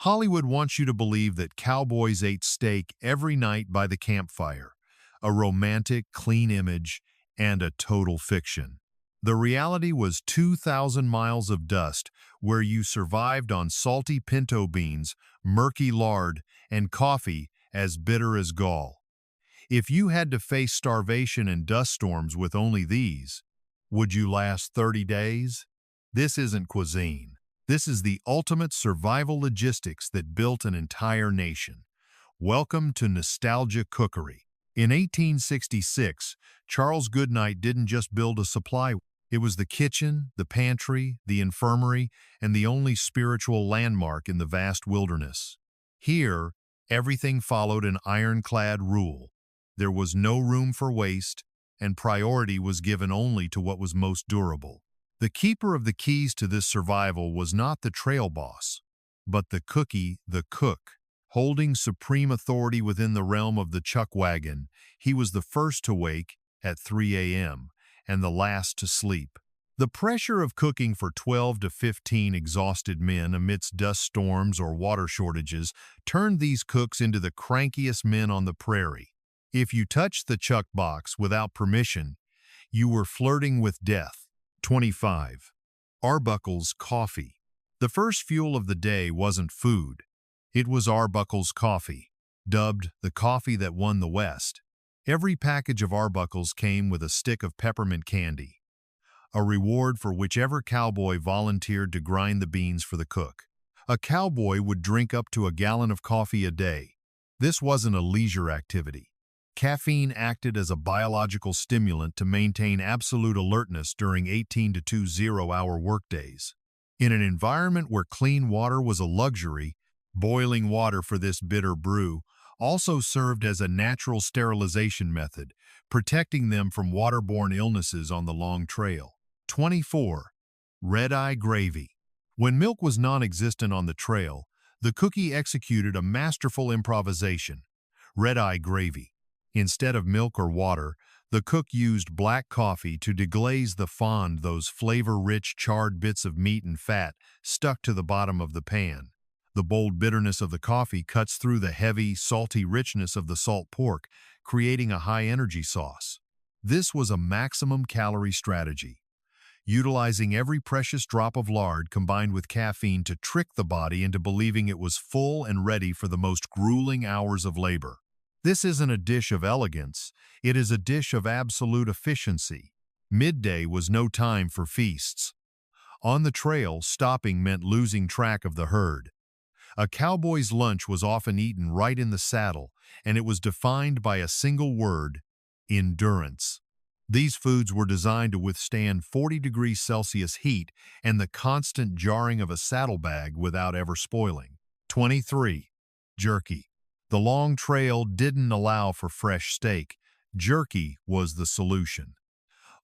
Hollywood wants you to believe that cowboys ate steak every night by the campfire, a romantic, clean image, and a total fiction. The reality was 2,000 miles of dust where you survived on salty pinto beans, murky lard, and coffee as bitter as gall. If you had to face starvation and dust storms with only these, would you last 30 days? This isn't cuisine. This is the ultimate survival logistics that built an entire nation. Welcome to Nostalgia Cookery. In 1866, Charles Goodnight didn't just build a supply. It was the kitchen, the pantry, the infirmary, and the only spiritual landmark in the vast wilderness. Here, everything followed an ironclad rule. There was no room for waste, and priority was given only to what was most durable. The keeper of the keys to this survival was not the trail boss, but the cookie, the cook. Holding supreme authority within the realm of the Chuck Wagon, he was the first to wake at 3 a.m. and the last to sleep. The pressure of cooking for 12 to 15 exhausted men amidst dust storms or water shortages turned these cooks into the crankiest men on the prairie. If you touched the chuck box without permission, you were flirting with death. 25. Arbuckle's coffee. The first fuel of the day wasn't food. It was Arbuckle's coffee, dubbed the coffee that won the West. Every package of Arbuckles came with a stick of peppermint candy, a reward for whichever cowboy volunteered to grind the beans for the cook. A cowboy would drink up to a gallon of coffee a day. This wasn't a leisure activity. Caffeine acted as a biological stimulant to maintain absolute alertness during 18 to 20-hour workdays. In an environment where clean water was a luxury, boiling water for this bitter brew also served as a natural sterilization method, protecting them from waterborne illnesses on the long trail. 24. Red-eye gravy. When milk was non-existent on the trail, the cookie executed a masterful improvisation: red-eye gravy. Instead of milk or water, the cook used black coffee to deglaze the fond, those flavor-rich, charred bits of meat and fat stuck to the bottom of the pan. The bold bitterness of the coffee cuts through the heavy, salty richness of the salt pork, creating a high-energy sauce. This was a maximum-calorie strategy, utilizing every precious drop of lard combined with caffeine to trick the body into believing it was full and ready for the most grueling hours of labor. This isn't a dish of elegance, it is a dish of absolute efficiency. Midday was no time for feasts. On the trail, stopping meant losing track of the herd. A cowboy's lunch was often eaten right in the saddle, and it was defined by a single word: endurance. These foods were designed to withstand 40 degrees Celsius heat and the constant jarring of a saddlebag without ever spoiling. 23. Jerky. The long trail didn't allow for fresh steak. Jerky was the solution.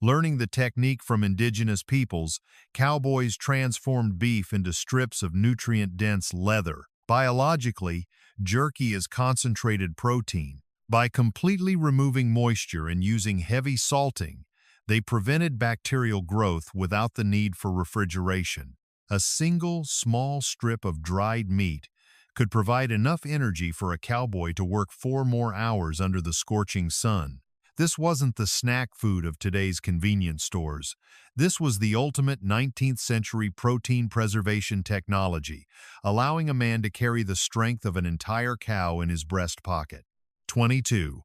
Learning the technique from indigenous peoples, cowboys transformed beef into strips of nutrient-dense leather. Biologically, jerky is concentrated protein. By completely removing moisture and using heavy salting, they prevented bacterial growth without the need for refrigeration. A single, small strip of dried meat could provide enough energy for a cowboy to work 4 more hours under the scorching sun. This wasn't the snack food of today's convenience stores. This was the ultimate 19th century protein preservation technology, allowing a man to carry the strength of an entire cow in his breast pocket. 22.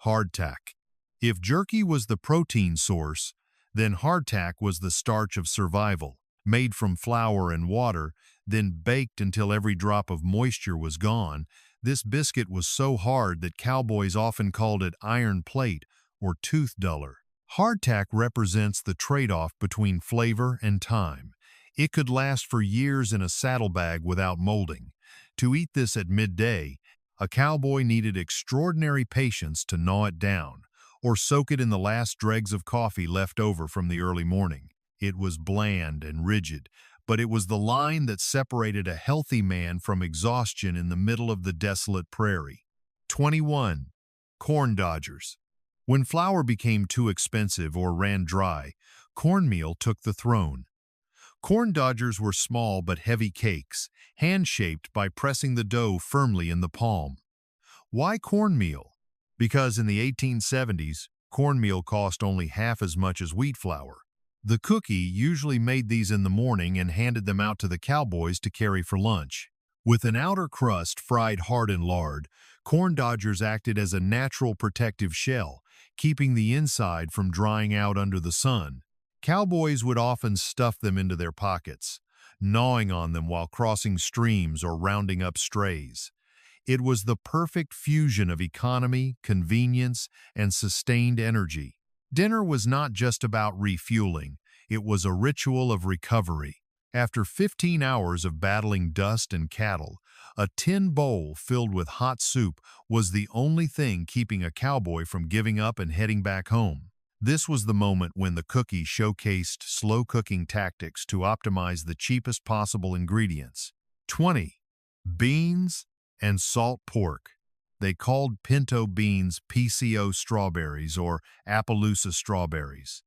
Hardtack. If jerky was the protein source, then hardtack was the starch of survival. Made from flour and water, then baked until every drop of moisture was gone, this biscuit was so hard that cowboys often called it iron plate or tooth duller. Hardtack represents the trade-off between flavor and time. It could last for years in a saddlebag without molding. To eat this at midday, a cowboy needed extraordinary patience to gnaw it down, or soak it in the last dregs of coffee left over from the early morning. It was bland and rigid, but it was the line that separated a healthy man from exhaustion in the middle of the desolate prairie. 21. Corn dodgers. When flour became too expensive or ran dry, cornmeal took the throne. Corn dodgers were small but heavy cakes, hand-shaped by pressing the dough firmly in the palm. Why cornmeal? Because in the 1870s, cornmeal cost only half as much as wheat flour. The cookie usually made these in the morning and handed them out to the cowboys to carry for lunch. With an outer crust fried hard in lard, corn dodgers acted as a natural protective shell, keeping the inside from drying out under the sun. Cowboys would often stuff them into their pockets, gnawing on them while crossing streams or rounding up strays. It was the perfect fusion of economy, convenience, and sustained energy. Dinner was not just about refueling, it was a ritual of recovery. After 15 hours of battling dust and cattle, a tin bowl filled with hot soup was the only thing keeping a cowboy from giving up and heading back home. This was the moment when the cookie showcased slow cooking tactics to optimize the cheapest possible ingredients. 20. Beans and salt pork. They called pinto beans PCO strawberries or Appaloosa strawberries.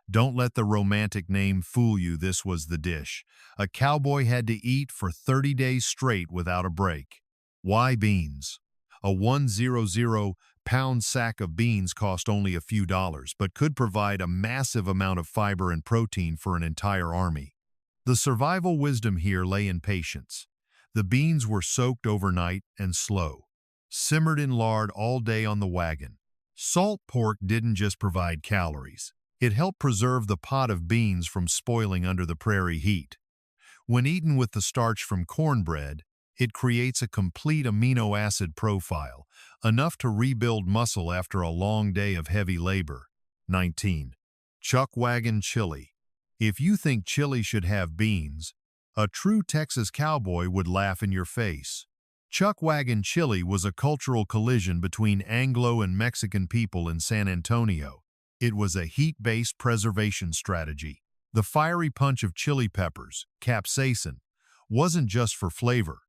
Don't let the romantic name fool you, this was the dish. A cowboy had to eat for 30 days straight without a break. Why beans? A 100-pound sack of beans cost only a few dollars, but could provide a massive amount of fiber and protein for an entire army. The survival wisdom here lay in patience. The beans were soaked overnight and slow, simmered in lard all day on the wagon. Salt pork didn't just provide calories. It helped preserve the pot of beans from spoiling under the prairie heat. When eaten with the starch from cornbread, it creates a complete amino acid profile, enough to rebuild muscle after a long day of heavy labor. 19. Chuck Wagon chili. If you think chili should have beans, a true Texas cowboy would laugh in your face. Chuck Wagon chili was a cultural collision between Anglo and Mexican people in San Antonio. It was a heat-based preservation strategy. The fiery punch of chili peppers, capsaicin, wasn't just for flavor.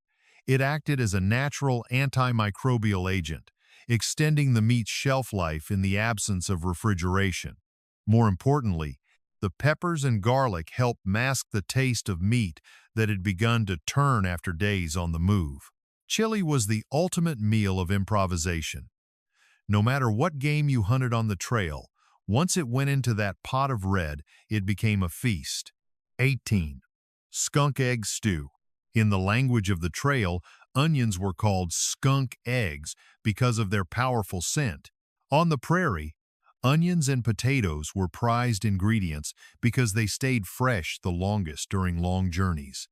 It acted as a natural antimicrobial agent, extending the meat's shelf life in the absence of refrigeration. More importantly, the peppers and garlic helped mask the taste of meat that had begun to turn after days on the move. Chili was the ultimate meal of improvisation. No matter what game you hunted on the trail, once it went into that pot of red, it became a feast. 18. Skunk egg stew. In the language of the trail, onions were called skunk eggs because of their powerful scent. On the prairie, onions and potatoes were prized ingredients because they stayed fresh the longest during long journeys.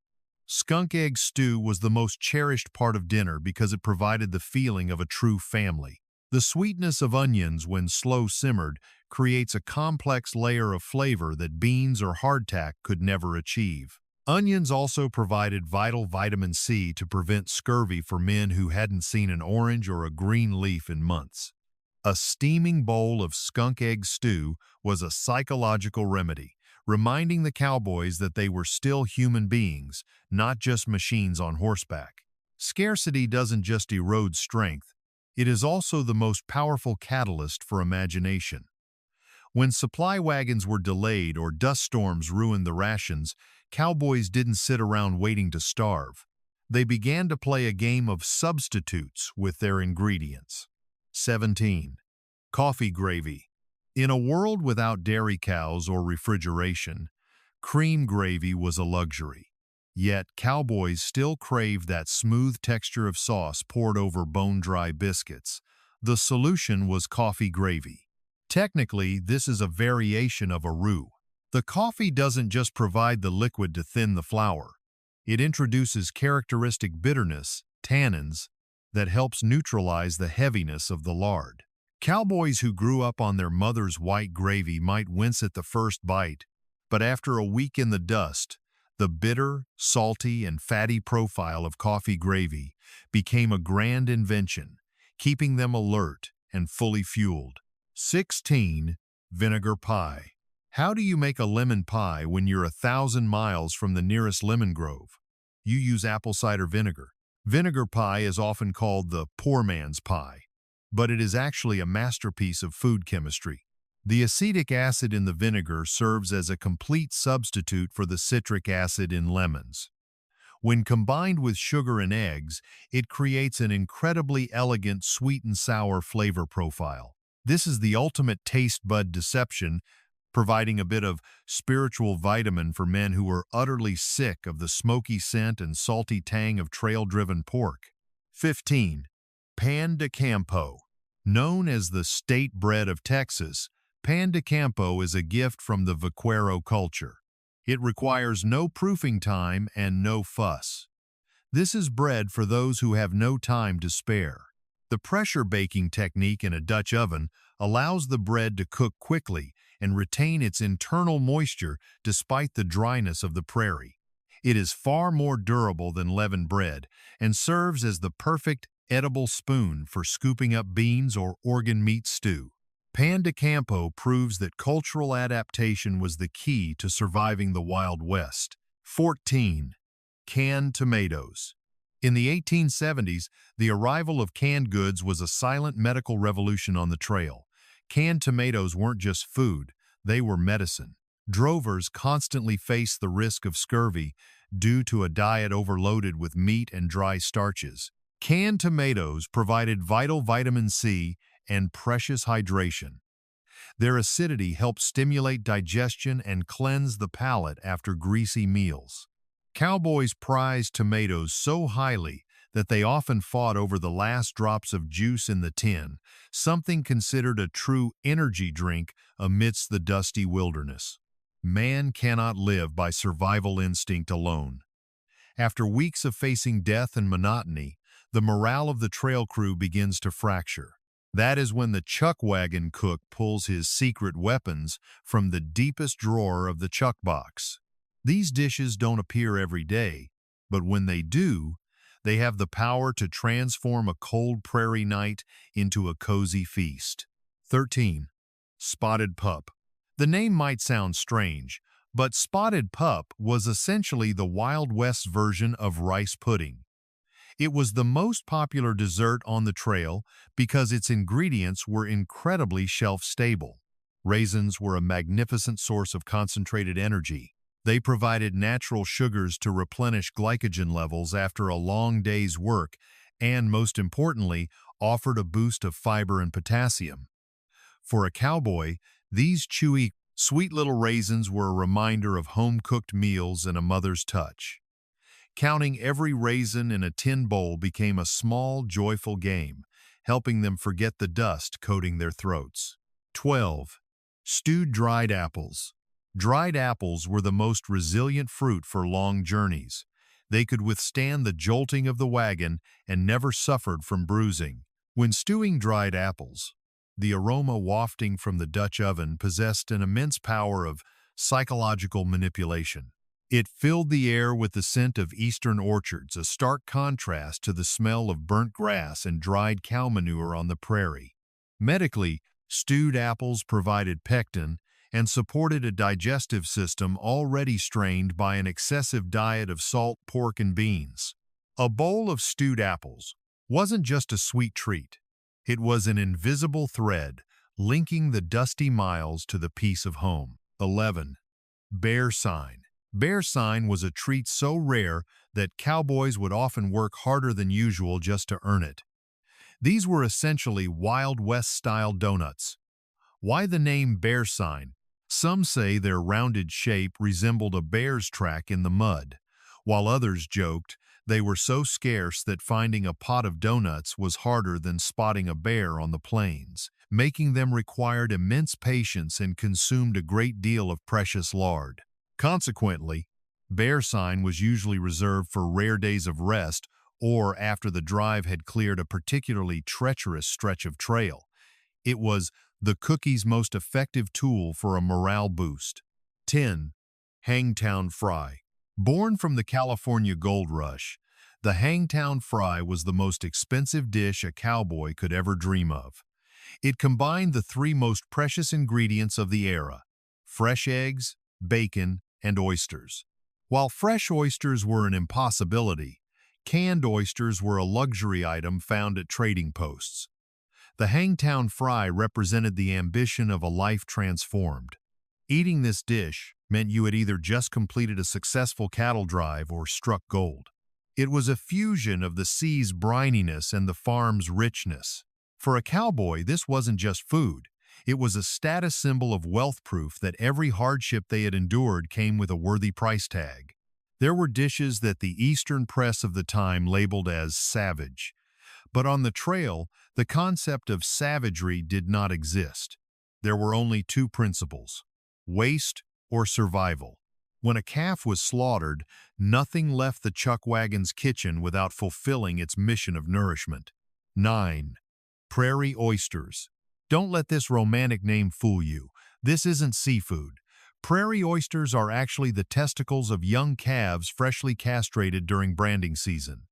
Skunk egg stew was the most cherished part of dinner because it provided the feeling of a true family. The sweetness of onions, when slow simmered, creates a complex layer of flavor that beans or hardtack could never achieve. Onions also provided vital vitamin C to prevent scurvy for men who hadn't seen an orange or a green leaf in months. A steaming bowl of skunk egg stew was a psychological remedy, reminding the cowboys that they were still human beings, not just machines on horseback. Scarcity doesn't just erode strength, it is also the most powerful catalyst for imagination. When supply wagons were delayed or dust storms ruined the rations, cowboys didn't sit around waiting to starve. They began to play a game of substitutes with their ingredients. 17. Coffee gravy. In a world without dairy cows or refrigeration, cream gravy was a luxury. Yet cowboys still craved that smooth texture of sauce poured over bone-dry biscuits. The solution was coffee gravy. Technically, this is a variation of a roux. The coffee doesn't just provide the liquid to thin the flour. It introduces characteristic bitterness, tannins, that helps neutralize the heaviness of the lard. Cowboys who grew up on their mother's white gravy might wince at the first bite, but after a week in the dust, the bitter, salty, and fatty profile of coffee gravy became a grand invention, keeping them alert and fully fueled. 16. Vinegar pie. How do you make a lemon pie when you're 1,000 miles from the nearest lemon grove? You use apple cider vinegar. Vinegar pie is often called the poor man's pie, but it is actually a masterpiece of food chemistry. The acetic acid in the vinegar serves as a complete substitute for the citric acid in lemons. When combined with sugar and eggs, it creates an incredibly elegant sweet and sour flavor profile. This is the ultimate taste bud deception, providing a bit of spiritual vitamin for men who are utterly sick of the smoky scent and salty tang of trail-driven pork. 15. Pan de Campo. Known as the state bread of Texas, pan de campo is a gift from the vaquero culture. It requires no proofing time and no fuss. This is bread for those who have no time to spare. The pressure baking technique in a Dutch oven allows the bread to cook quickly and retain its internal moisture despite the dryness of the prairie. It is far more durable than leavened bread and serves as the perfect edible spoon for scooping up beans or organ meat stew. Pan de Campo proves that cultural adaptation was the key to surviving the Wild West. 14. Canned tomatoes. In the 1870s, the arrival of canned goods was a silent medical revolution on the trail. Canned tomatoes weren't just food, they were medicine. Drovers constantly faced the risk of scurvy due to a diet overloaded with meat and dry starches. Canned tomatoes provided vital vitamin C and precious hydration. Their acidity helped stimulate digestion and cleanse the palate after greasy meals. Cowboys prized tomatoes so highly that they often fought over the last drops of juice in the tin, something considered a true energy drink amidst the dusty wilderness. Man cannot live by survival instinct alone. After weeks of facing death and monotony, the morale of the trail crew begins to fracture. That is when the Chuck Wagon cook pulls his secret weapons from the deepest drawer of the chuck box. These dishes don't appear every day, but when they do, they have the power to transform a cold prairie night into a cozy feast. 13. Spotted pup. The name might sound strange, but spotted pup was essentially the Wild West version of rice pudding. It was the most popular dessert on the trail because its ingredients were incredibly shelf-stable. Raisins were a magnificent source of concentrated energy. They provided natural sugars to replenish glycogen levels after a long day's work and, most importantly, offered a boost of fiber and potassium. For a cowboy, these chewy, sweet little raisins were a reminder of home-cooked meals and a mother's touch. Counting every raisin in a tin bowl became a small, joyful game, helping them forget the dust coating their throats. 12. Stewed dried apples. Dried apples were the most resilient fruit for long journeys. They could withstand the jolting of the wagon and never suffered from bruising. When stewing dried apples, the aroma wafting from the Dutch oven possessed an immense power of psychological manipulation. It filled the air with the scent of eastern orchards, a stark contrast to the smell of burnt grass and dried cow manure on the prairie. Medically, stewed apples provided pectin and supported a digestive system already strained by an excessive diet of salt pork and beans. A bowl of stewed apples wasn't just a sweet treat. It was an invisible thread linking the dusty miles to the peace of home. 11. Bear sign. Bear sign was a treat so rare that cowboys would often work harder than usual just to earn it. These were essentially Wild West-style donuts. Why the name bear sign? Some say their rounded shape resembled a bear's track in the mud, while others joked they were so scarce that finding a pot of donuts was harder than spotting a bear on the plains, making them required immense patience and consumed a great deal of precious lard. Consequently, bear sign was usually reserved for rare days of rest or after the drive had cleared a particularly treacherous stretch of trail. It was the cookie's most effective tool for a morale boost. 10. Hangtown fry. Born from the California Gold Rush, the Hangtown fry was the most expensive dish a cowboy could ever dream of. It combined the three most precious ingredients of the era: fresh eggs, bacon, and oysters. While fresh oysters were an impossibility, canned oysters were a luxury item found at trading posts. The Hangtown Fry represented the ambition of a life transformed. Eating this dish meant you had either just completed a successful cattle drive or struck gold. It was a fusion of the sea's brininess and the farm's richness. For a cowboy, this wasn't just food. It was a status symbol of wealth, proof that every hardship they had endured came with a worthy price tag. There were dishes that the Eastern press of the time labeled as savage. But on the trail, the concept of savagery did not exist. There were only two principles: waste or survival. When a calf was slaughtered, nothing left the Chuck Wagon's kitchen without fulfilling its mission of nourishment. 9. Prairie oysters. Don't let this romantic name fool you. This isn't seafood. Prairie oysters are actually the testicles of young calves freshly castrated during branding season.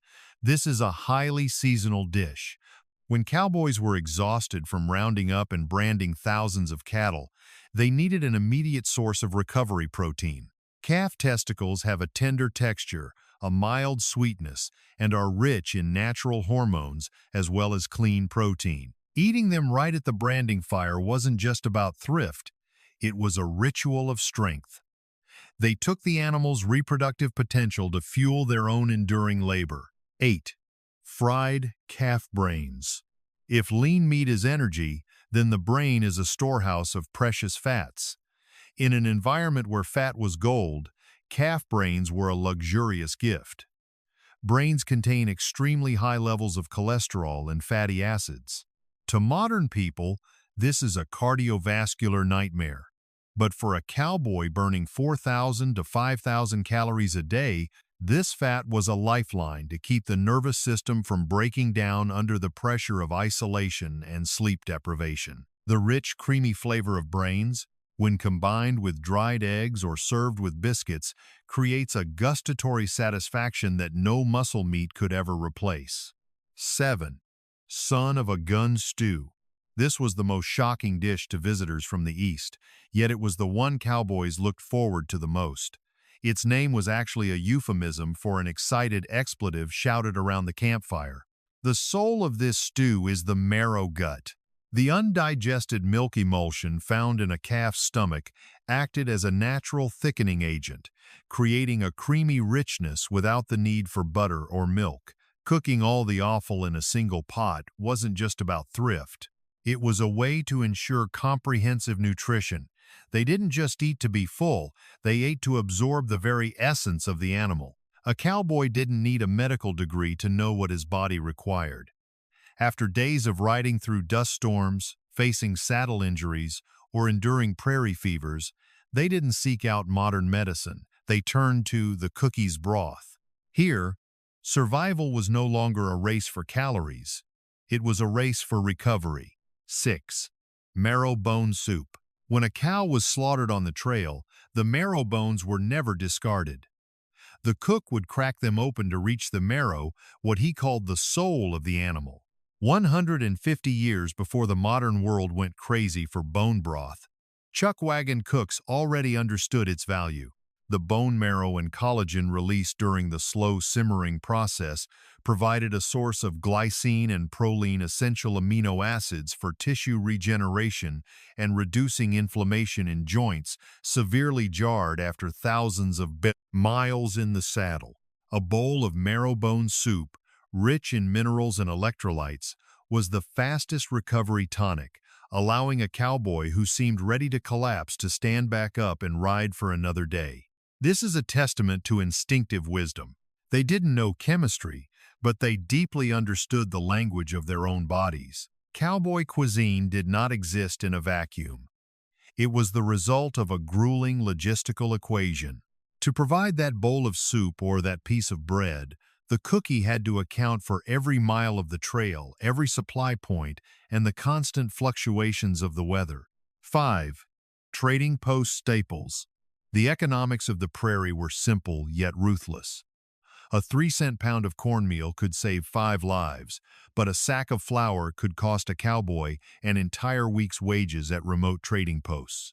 This is a highly seasonal dish. When cowboys were exhausted from rounding up and branding thousands of cattle, they needed an immediate source of recovery protein. Calf testicles have a tender texture, a mild sweetness, and are rich in natural hormones as well as clean protein. Eating them right at the branding fire wasn't just about thrift, it was a ritual of strength. They took the animal's reproductive potential to fuel their own enduring labor. 8. Fried calf brains. If lean meat is energy, then the brain is a storehouse of precious fats. In an environment where fat was gold, calf brains were a luxurious gift. Brains contain extremely high levels of cholesterol and fatty acids. To modern people, this is a cardiovascular nightmare. But for a cowboy burning 4,000 to 5,000 calories a day, this fat was a lifeline to keep the nervous system from breaking down under the pressure of isolation and sleep deprivation. The rich, creamy flavor of brains, when combined with dried eggs or served with biscuits, creates a gustatory satisfaction that no muscle meat could ever replace. 7. Son of a gun stew. This was the most shocking dish to visitors from the East, yet it was the one cowboys looked forward to the most. Its name was actually a euphemism for an excited expletive shouted around the campfire. The soul of this stew is the marrow gut. The undigested milk emulsion found in a calf's stomach acted as a natural thickening agent, creating a creamy richness without the need for butter or milk. Cooking all the offal in a single pot wasn't just about thrift. It was a way to ensure comprehensive nutrition. They didn't just eat to be full, they ate to absorb the very essence of the animal. A cowboy didn't need a medical degree to know what his body required. After days of riding through dust storms, facing saddle injuries, or enduring prairie fevers, they didn't seek out modern medicine. They turned to the cookie's broth. Here, survival was no longer a race for calories. It was a race for recovery. 6. Marrow bone soup. When a cow was slaughtered on the trail, the marrow bones were never discarded. The cook would crack them open to reach the marrow, what he called the soul of the animal. 150 years before the modern world went crazy for bone broth, Chuck Wagon cooks already understood its value. The bone marrow and collagen released during the slow simmering process provided a source of glycine and proline, essential amino acids for tissue regeneration and reducing inflammation in joints severely jarred after thousands of miles in the saddle. A bowl of marrow bone soup, rich in minerals and electrolytes, was the fastest recovery tonic, allowing a cowboy who seemed ready to collapse to stand back up and ride for another day. This is a testament to instinctive wisdom. They didn't know chemistry, but they deeply understood the language of their own bodies. Cowboy cuisine did not exist in a vacuum. It was the result of a grueling logistical equation. To provide that bowl of soup or that piece of bread, the cookie had to account for every mile of the trail, every supply point, and the constant fluctuations of the weather. 5. Trading post staples. The economics of the prairie were simple yet ruthless. A 3-cent pound of cornmeal could save 5 lives, but a sack of flour could cost a cowboy an entire week's wages at remote trading posts.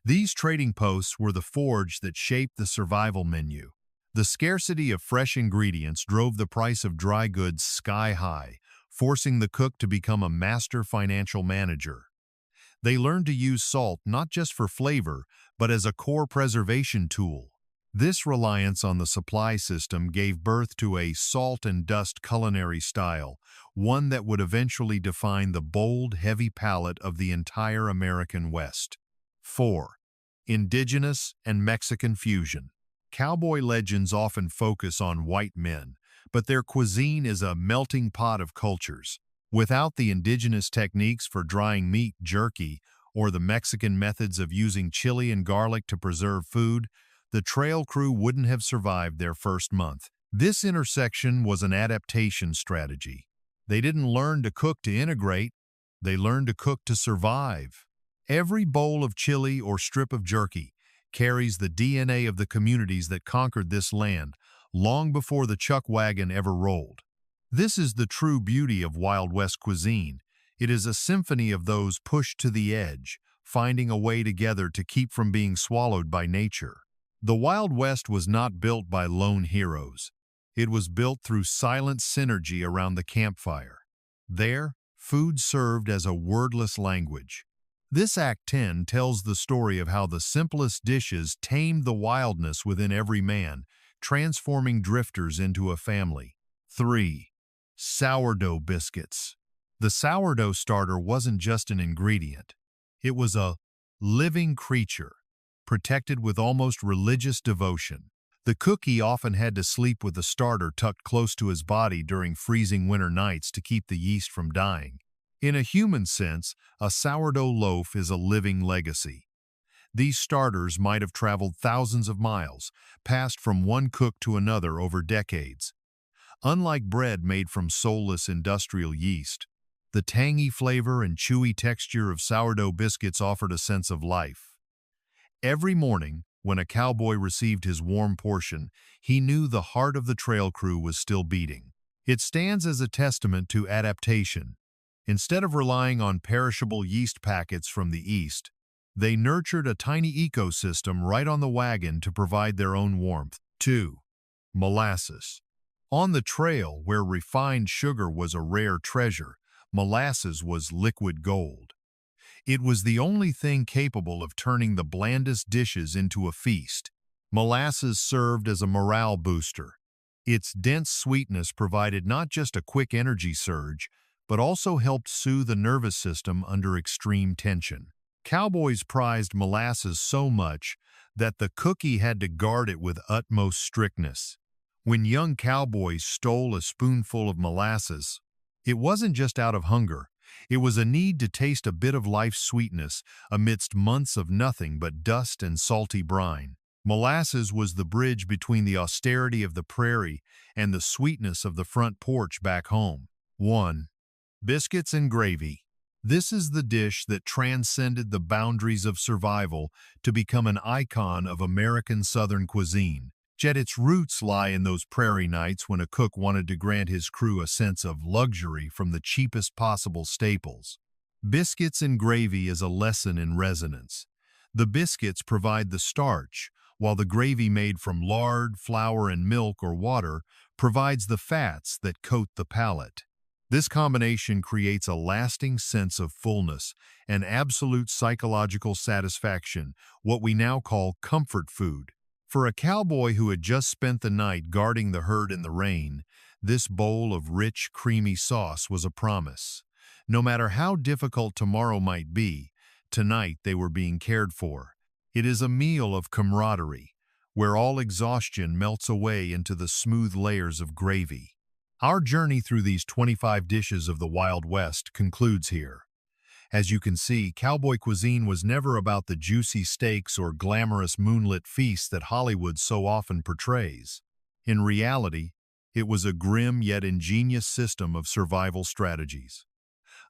These trading posts were the forge that shaped the survival menu. The scarcity of fresh ingredients drove the price of dry goods sky high, forcing the cook to become a master financial manager. They learned to use salt not just for flavor, but as a core preservation tool. This reliance on the supply system gave birth to a salt and dust culinary style, one that would eventually define the bold, heavy palate of the entire American West. 4. Indigenous and Mexican fusion. Cowboy legends often focus on white men, but their cuisine is a melting pot of cultures. Without the indigenous techniques for drying meat, jerky, or the Mexican methods of using chili and garlic to preserve food, the trail crew wouldn't have survived their first month. This intersection was an adaptation strategy. They didn't learn to cook to integrate, they learned to cook to survive. Every bowl of chili or strip of jerky carries the DNA of the communities that conquered this land long before the Chuck Wagon ever rolled. This is the true beauty of Wild West cuisine. It is a symphony of those pushed to the edge, finding a way together to keep from being swallowed by nature. The Wild West was not built by lone heroes. It was built through silent synergy around the campfire. There, food served as a wordless language. This Act 10 tells the story of how the simplest dishes tamed the wildness within every man, transforming drifters into a family. 3. Sourdough biscuits. The sourdough starter wasn't just an ingredient. It was a living creature, protected with almost religious devotion. The cookie often had to sleep with the starter tucked close to his body during freezing winter nights to keep the yeast from dying. In a human sense, a sourdough loaf is a living legacy. These starters might have traveled thousands of miles, passed from one cook to another over decades. Unlike bread made from soulless industrial yeast, the tangy flavor and chewy texture of sourdough biscuits offered a sense of life. Every morning, when a cowboy received his warm portion, he knew the heart of the trail crew was still beating. It stands as a testament to adaptation. Instead of relying on perishable yeast packets from the East, they nurtured a tiny ecosystem right on the wagon to provide their own warmth. 2. Molasses. On the trail, where refined sugar was a rare treasure, molasses was liquid gold. It was the only thing capable of turning the blandest dishes into a feast. Molasses served as a morale booster. Its dense sweetness provided not just a quick energy surge, but also helped soothe the nervous system under extreme tension. Cowboys prized molasses so much that the cookie had to guard it with utmost strictness. When young cowboys stole a spoonful of molasses, it wasn't just out of hunger. It was a need to taste a bit of life's sweetness amidst months of nothing but dust and salty brine. Molasses was the bridge between the austerity of the prairie and the sweetness of the front porch back home. 1. Biscuits and gravy. This is the dish that transcended the boundaries of survival to become an icon of American Southern cuisine. Yet its roots lie in those prairie nights when a cook wanted to grant his crew a sense of luxury from the cheapest possible staples. Biscuits and gravy is a lesson in resonance. The biscuits provide the starch, while the gravy made from lard, flour, and milk or water provides the fats that coat the palate. This combination creates a lasting sense of fullness and absolute psychological satisfaction, what we now call comfort food. For a cowboy who had just spent the night guarding the herd in the rain, this bowl of rich, creamy sauce was a promise. No matter how difficult tomorrow might be, tonight they were being cared for. It is a meal of camaraderie, where all exhaustion melts away into the smooth layers of gravy. Our journey through these 25 dishes of the Wild West concludes here. As you can see, cowboy cuisine was never about the juicy steaks or glamorous moonlit feasts that Hollywood so often portrays. In reality, it was a grim yet ingenious system of survival strategies.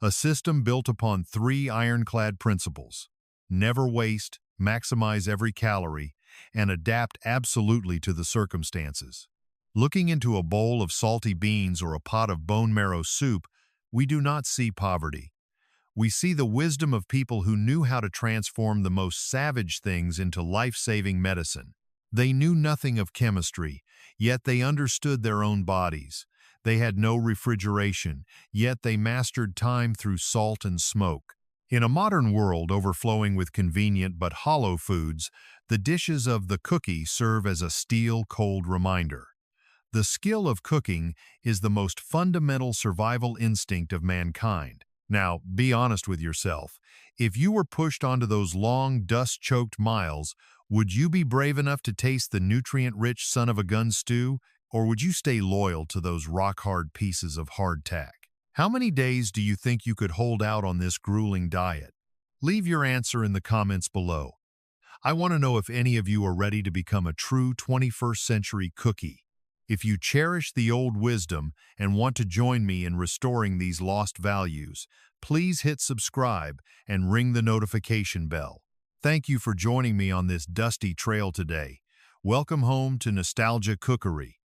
A system built upon 3 ironclad principles: never waste, maximize every calorie, and adapt absolutely to the circumstances. Looking into a bowl of salty beans or a pot of bone marrow soup, we do not see poverty. We see the wisdom of people who knew how to transform the most savage things into life-saving medicine. They knew nothing of chemistry, yet they understood their own bodies. They had no refrigeration, yet they mastered time through salt and smoke. In a modern world overflowing with convenient but hollow foods, the dishes of the cookie serve as a steel-cold reminder. The skill of cooking is the most fundamental survival instinct of mankind. Now, be honest with yourself. If you were pushed onto those long, dust-choked miles, would you be brave enough to taste the nutrient-rich son-of-a-gun stew, or would you stay loyal to those rock-hard pieces of hardtack? How many days do you think you could hold out on this grueling diet? Leave your answer in the comments below. I want to know if any of you are ready to become a true 21st century cookie. If you cherish the old wisdom and want to join me in restoring these lost values, please hit subscribe and ring the notification bell. Thank you for joining me on this dusty trail today. Welcome home to Nostalgia Cookery.